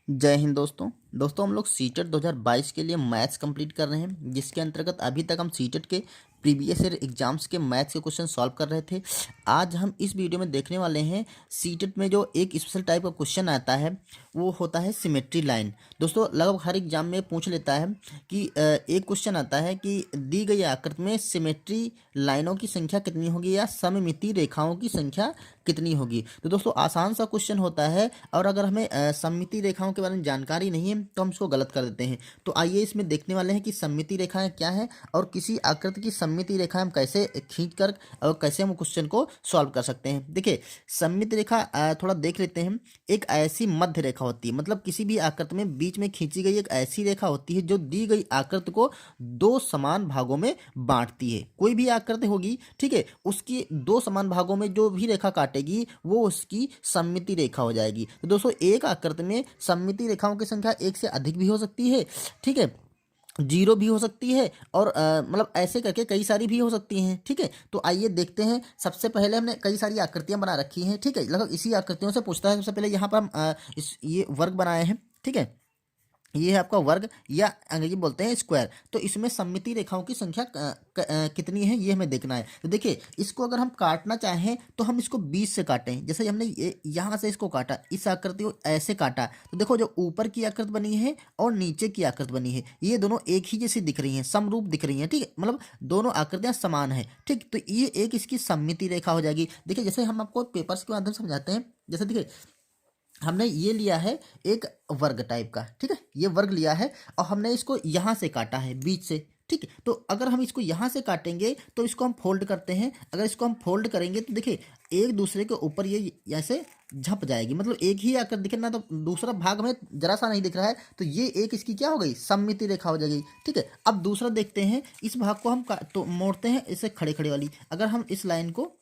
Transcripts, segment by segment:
जय हिंद दोस्तों हम लोग सीटेट 2022 के लिए मैथ्स कंप्लीट कर रहे हैं, जिसके अंतर्गत अभी तक हम सीटेट के प्रीवियस ईयर एग्जाम्स के मैथ्स के क्वेश्चन सॉल्व कर रहे थे। आज हम इस वीडियो में देखने वाले हैं सीटेट में जो एक स्पेशल टाइप का क्वेश्चन आता है वो होता है सिमेट्री लाइन। दोस्तों लगभग हर एग्जाम में पूछ लेता है कि एक क्वेश्चन आता है कि दी गई आकृति में सिमेट्री लाइनों की संख्या कितनी होगी या सममिति रेखाओं की संख्या कितनी होगी। तो दोस्तों आसान सा क्वेश्चन होता है, और अगर हमें सममिति रेखाओं के बारे में जानकारी नहीं है तो हम इसको गलत कर देते हैं। तो आइए इसमें देखने वाले हैं कि सममिति रेखाएं क्या है और किसी आकृति की सममिति रेखा हम कैसे खींचकर और कैसे हम क्वेश्चन को सॉल्व कर सकते हैं। देखिए सममिति रेखा थोड़ा देख लेते हैं। एक ऐसी मध्य रेखा होती है, मतलब किसी भी आकृति में बीच में खींची गई एक ऐसी रेखा होती है जो दी गई आकृति को दो समान भागों में बांटती है। कोई भी आकृति होगी, ठीक है, उसकी दो समान भागों में जो भी रेखा काटेगी वो उसकी सममिति रेखा हो जाएगी। तो दोस्तों एक आकृति में सममिति रेखाओं की संख्या एक से अधिक भी हो सकती है, ठीक है, जीरो भी हो सकती है, और मतलब ऐसे करके कई सारी भी हो सकती हैं, ठीक है। तो आइए देखते हैं। सबसे पहले हमने कई सारी आकृतियां बना रखी हैं, ठीक है, लगभग इसी आकृतियों से पूछता है। सबसे पहले यहाँ पर हम ये वर्ग बनाए हैं, ठीक है, ये है आपका वर्ग या अंग्रेजी बोलते हैं स्क्वायर। तो इसमें सममिति रेखाओं की संख्या कितनी है ये हमें देखना है। तो देखिए इसको अगर हम काटना चाहें तो हम इसको 20 से काटें। जैसे हमने ये यहाँ से इसको काटा, इस आकृति को ऐसे काटा, तो देखो जो ऊपर की आकृति बनी है और नीचे की आकृति बनी है ये दोनों एक ही जैसी दिख रही हैं, समरूप दिख रही हैं, ठीक है, मतलब दोनों आकृतियां समान है, ठीक। तो ये एक इसकी सममिति रेखा हो जाएगी। देखिए जैसे हम आपको पेपर्स के माध्यम से समझाते हैं। जैसे देखिए हमने ये लिया है एक वर्ग टाइप का, ठीक है, ये वर्ग लिया है और हमने इसको यहाँ से काटा है बीच से, ठीक है। तो अगर हम इसको यहाँ से काटेंगे तो इसको हम फोल्ड करते हैं। अगर इसको हम फोल्ड करेंगे तो देखिए एक दूसरे के ऊपर ये ऐसे झप जाएगी, मतलब एक ही आकर दिखे ना, तो दूसरा भाग हमें जरा सा नहीं दिख रहा है, तो ये एक इसकी क्या हो गई, सममिति रेखा हो जाएगी, ठीक है। अब दूसरा देखते हैं, इस भाग को हम तो मोड़ते हैं इसे खड़े खड़े वाली। अगर हम इस लाइन को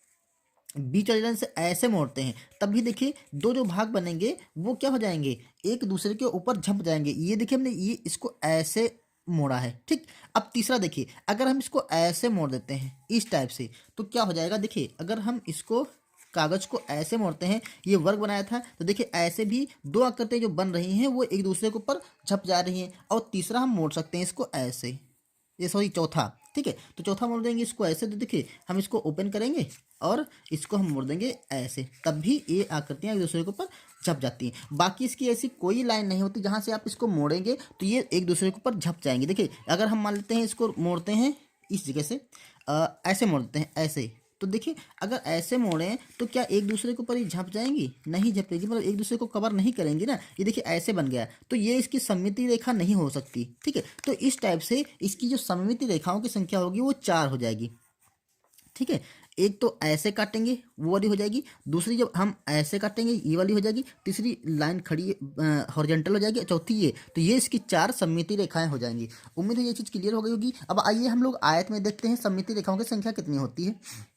बीच वाली लाइन से ऐसे मोड़ते हैं तब भी देखिए दो जो भाग बनेंगे वो क्या हो जाएंगे, एक दूसरे के ऊपर झप जाएंगे। ये देखिए हमने ये इसको ऐसे मोड़ा है, ठीक। अब तीसरा देखिए, अगर हम इसको ऐसे मोड़ देते हैं इस टाइप से तो क्या हो जाएगा। देखिए अगर हम इसको कागज को ऐसे मोड़ते हैं, ये वर्ग बनाया था, तो देखिए ऐसे भी दो आकृतियां जो बन रही हैं वो एक दूसरे के ऊपर झप जा रही हैं। और तीसरा हम मोड़ सकते हैं इसको ऐसे, ये सॉरी चौथा, ठीक है। तो चौथा मोड़ देंगे इसको ऐसे, तो देखिए हम इसको ओपन करेंगे और इसको हम मोड़ देंगे ऐसे, तब भी ये आकृतियां एक दूसरे के ऊपर झप जाती हैं। बाकी इसकी ऐसी कोई लाइन नहीं होती जहां से आप इसको मोड़ेंगे तो ये एक दूसरे के ऊपर झप जाएंगे। देखिए अगर हम मान लेते हैं इसको मोड़ते हैं इस जगह से, ऐसे मोड़ देते हैं ऐसे, तो देखिए अगर ऐसे मोड़ें तो क्या एक दूसरे के ऊपर ही झप जाएंगी, नहीं झपेगी, मतलब एक दूसरे को कवर नहीं करेंगी ना। ये देखिए ऐसे बन गया, तो ये इसकी सममिति रेखा नहीं हो सकती, ठीक है। तो इस टाइप से इसकी जो सममिति रेखाओं की संख्या होगी वो 4 हो जाएगी, ठीक है। एक तो ऐसे काटेंगे वो वाली हो जाएगी, दूसरी जब हम ऐसे काटेंगे ये वाली हो जाएगी, तीसरी लाइन खड़ी हॉरिजॉन्टल हो जाएगी, चौथी ये, तो ये इसकी 4 सममिति रेखाएं हो जाएंगी। उम्मीद है ये चीज़ क्लियर हो गई होगी। अब आइए हम लोग आयत में देखते हैं सममिति रेखाओं की संख्या कितनी होती है।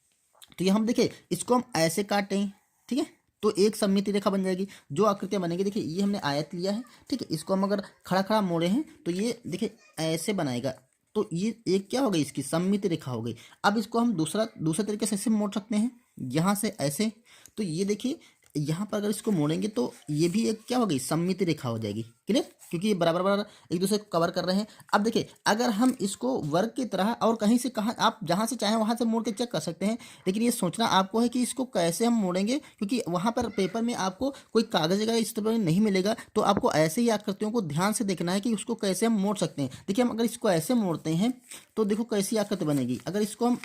तो ये हम देखिए इसको हम ऐसे काटें, ठीक है, तो एक सममिति रेखा बन जाएगी। जो आकृतियां बनेगी, देखिए ये हमने आयत लिया है, ठीक है, इसको हम अगर खड़ा खड़ा मोड़े हैं तो ये देखिए ऐसे बनाएगा, तो ये एक क्या हो गई, इसकी सममिति रेखा हो गई। अब इसको हम दूसरे तरीके से ऐसे मोड़ सकते हैं, यहाँ से ऐसे, तो ये देखिए यहाँ पर अगर इसको मोड़ेंगे तो ये भी एक क्या हो गई, सममिति रेखा हो जाएगी, क्लियर, क्योंकि ये बराबर बराबर एक दूसरे को कवर कर रहे हैं। अब देखिए अगर हम इसको वर्ग की तरह और कहीं से कहाँ आप जहाँ से चाहें वहाँ से मोड़ के चेक कर सकते हैं, लेकिन ये सोचना आपको है कि इसको कैसे हम मोड़ेंगे, क्योंकि वहाँ पर पेपर में आपको कोई कागज वगैरह इस तरह नहीं मिलेगा। तो आपको ऐसे ही आकृतियों को ध्यान से देखना है कि उसको कैसे हम मोड़ सकते हैं। देखिए हम अगर इसको ऐसे मोड़ते हैं तो देखो कैसी आकृति बनेगी। अगर इसको हम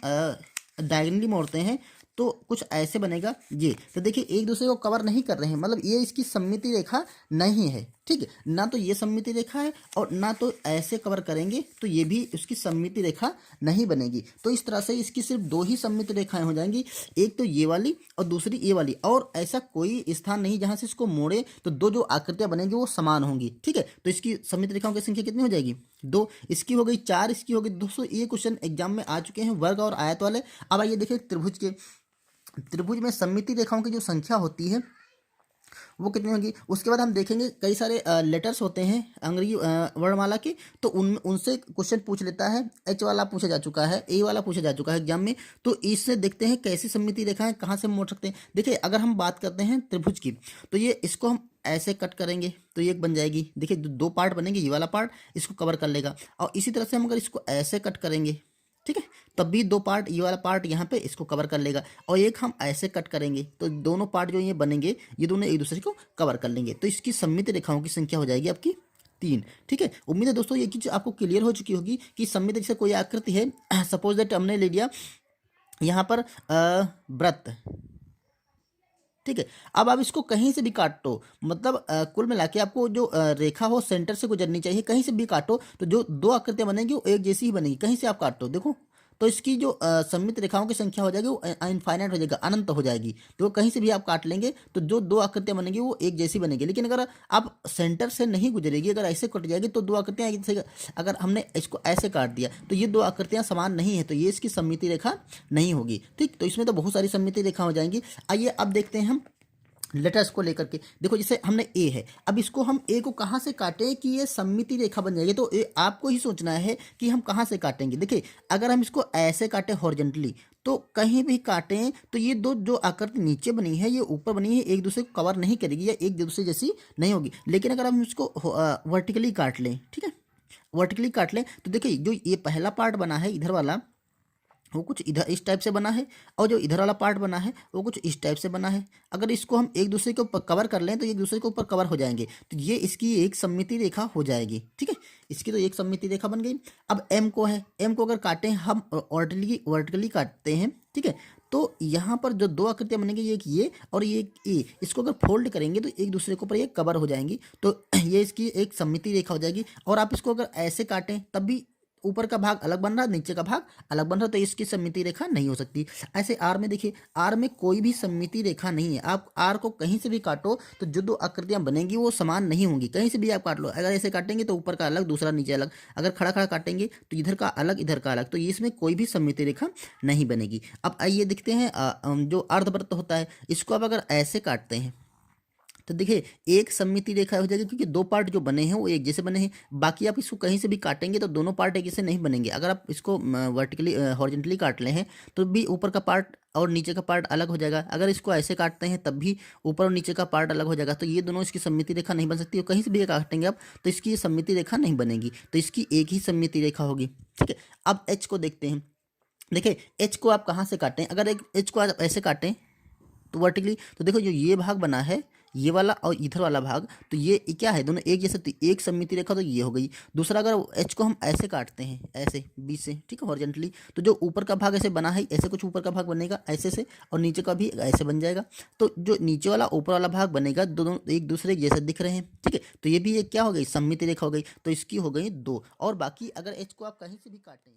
डायगनली मोड़ते हैं तो कुछ ऐसे बनेगा ये, तो देखिए एक दूसरे को कवर नहीं कर रहे हैं, मतलब ये इसकी सममिति रेखा नहीं है, ठीक है, ना तो ये सममिति रेखा है और ना तो ऐसे कवर करेंगे तो ये भी उसकी सममिति रेखा नहीं बनेगी। तो इस तरह से इसकी सिर्फ दो ही सममिति रेखाएं हो जाएंगी, एक तो ये वाली और दूसरी ये वाली, और ऐसा कोई स्थान नहीं जहां से इसको मोड़े तो दो जो आकृतियां बनेंगी वो समान होंगी, ठीक है। तो इसकी सममिति रेखाओं की संख्या कितनी हो जाएगी, 2, इसकी हो गई 4, इसकी हो गई। दोस्तों ये क्वेश्चन एग्जाम में आ चुके हैं वर्ग और आयत वाले। अब आइए देखिए त्रिभुज में सममिति रेखाओं की जो संख्या होती है वो कितनी होगी। उसके बाद हम देखेंगे कई सारे लेटर्स होते हैं अंग्रेजी वर्णमाला के, तो उनसे क्वेश्चन पूछ लेता है। एच वाला पूछा जा चुका है, ए वाला पूछा जा चुका है एग्जाम में। तो इससे देखते हैं कैसी सममिति रेखा है, कहाँ से मोड़ सकते हैं। देखिए अगर हम बात करते हैं त्रिभुज की, तो ये इसको हम ऐसे कट करेंगे तो ये एक बन जाएगी। देखिए दो पार्ट बनेंगे, ये वाला पार्ट इसको कवर कर लेगा, और इसी तरह से हम अगर इसको ऐसे कट करेंगे, ठीक है, तब भी दो पार्ट, ये वाला पार्ट यहाँ पे इसको कवर कर लेगा, और एक हम ऐसे कट करेंगे तो दोनों पार्ट जो ये बनेंगे ये दोनों एक दूसरे को कवर कर लेंगे। तो इसकी सममित रेखाओं की संख्या हो जाएगी आपकी 3। ठीक है, उम्मीद है दोस्तों ये चीज आपको क्लियर हो चुकी होगी कि सममित जैसे कोई आकृति है, सपोज दैट हमने ले लिया यहाँ पर वृत्त, ठीक है। अब आप इसको कहीं से भी काटो, मतलब कुल मिला के आपको जो रेखा हो सेंटर से गुजरनी चाहिए, कहीं से भी काटो तो जो दो आकृतियां बनेंगी वो एक जैसी ही बनेगी, कहीं से आप काटो देखो। तो इसकी जो सममित रेखाओं की संख्या हो जाएगी वो इनफाइनाइट हो जाएगा, अनंत हो जाएगी। तो कहीं से भी आप काट लेंगे तो जो दो आकृतियां बनेंगी वो एक जैसी बनेगी। लेकिन अगर आप सेंटर से नहीं गुजरेगी, अगर ऐसे कट जाएगी तो दो आकृतियां जैसे, अगर हमने इसको ऐसे काट दिया तो ये दो आकृतियां समान नहीं है, तो ये इसकी सममिति रेखा नहीं होगी। ठीक, तो इसमें तो बहुत सारी सममिति रेखा हो जाएंगी। आइए अब देखते हैं हम लेटर्स को लेकर के। देखो जैसे हमने ए है, अब इसको हम ए को कहाँ से काटें कि ये सममिति रेखा बन जाएगी, तो आपको ही सोचना है कि हम कहाँ से काटेंगे। देखिए अगर हम इसको ऐसे काटें हॉरिजॉन्टली, तो कहीं भी काटें तो ये दो जो आकृति नीचे बनी है ये ऊपर बनी है, एक दूसरे को कवर नहीं करेगी या एक दूसरे जैसी नहीं होगी। लेकिन अगर हम इसको वर्टिकली काट लें, ठीक है, वर्टिकली काट लें, तो देखिए जो ये पहला पार्ट बना है इधर वाला, वो कुछ इधर इस टाइप से बना है, और जो इधर वाला पार्ट बना है वो कुछ इस टाइप से बना है। अगर इसको हम एक दूसरे के ऊपर कवर कर लें तो एक दूसरे के ऊपर कवर हो जाएंगे, तो ये इसकी एक सममिति रेखा हो जाएगी। ठीक है, इसकी तो एक सममिति रेखा बन गई। अब एम को है, एम को अगर काटें हम वर्टिकली काटते हैं, ठीक है, तो यहाँ पर जो दो आकृतियाँ बनेंगी, एक ये और ये एक ए, इसको अगर फोल्ड करेंगे तो एक दूसरे के ऊपर ये कवर हो जाएंगी, तो ये इसकी एक सममिति रेखा हो जाएगी। और आप इसको अगर ऐसे काटें तब भी ऊपर का भाग अलग बन रहा है, नीचे का भाग अलग बन रहा है, तो इसकी सममिति रेखा नहीं हो सकती। ऐसे आर में देखिए, आर में कोई भी सममिति रेखा नहीं है। आप आर को कहीं से भी काटो तो जो दो आकृतियां बनेंगी वो समान नहीं होंगी, कहीं से भी आप काट लो। अगर ऐसे काटेंगे तो ऊपर का अलग, दूसरा नीचे अलग, अगर खड़ा खड़ा काटेंगे तो इधर का अलग इधर का अलग, तो इसमें कोई भी सममिति रेखा नहीं बनेगी। अब आइए देखते हैं जो अर्धवृत्त होता है, इसको आप अगर ऐसे काटते हैं तो देखिए एक सममिति रेखा हो जाएगी, क्योंकि दो पार्ट जो बने हैं वो एक जैसे बने हैं। बाकी आप इसको कहीं से भी काटेंगे तो दोनों पार्ट एक जैसे नहीं बनेंगे। अगर आप इसको वर्टिकली हॉरिजॉन्टली काट ले हैं तो भी ऊपर का पार्ट और नीचे का पार्ट अलग हो जाएगा। अगर इसको ऐसे काटते हैं तब भी ऊपर और नीचे का पार्ट अलग हो जाएगा, तो ये दोनों इसकी सममिति रेखा नहीं बन सकती। और कहीं से भी काटेंगे आप तो इसकी ये सममिति रेखा नहीं बनेगी, तो इसकी एक ही सममिति रेखा होगी। ठीक है, अब एच को देखते हैं। देखिए एच को आप कहाँ से काटें, अगर एक एच को आप ऐसे काटें तो वर्टिकली, तो देखो जो ये भाग बना है ये वाला और इधर वाला भाग, तो ये क्या है, दोनों एक जैसे, तो एक सममिति रेखा तो ये हो गई। दूसरा अगर एच को हम ऐसे काटते हैं ऐसे बीच से, ठीक है, हॉरिजॉन्टली, तो जो ऊपर का भाग ऐसे बना है ऐसे कुछ ऊपर का भाग बनेगा ऐसे से, और नीचे का भी ऐसे बन जाएगा। तो जो नीचे वाला ऊपर वाला भाग बनेगा दोनों एक दूसरे जैसे दिख रहे हैं। ठीक है, तो ये भी एक क्या हो गई, सममिति रेखा हो गई। तो इसकी हो गई 2। और बाकी अगर एच को आप कहीं से भी काटें,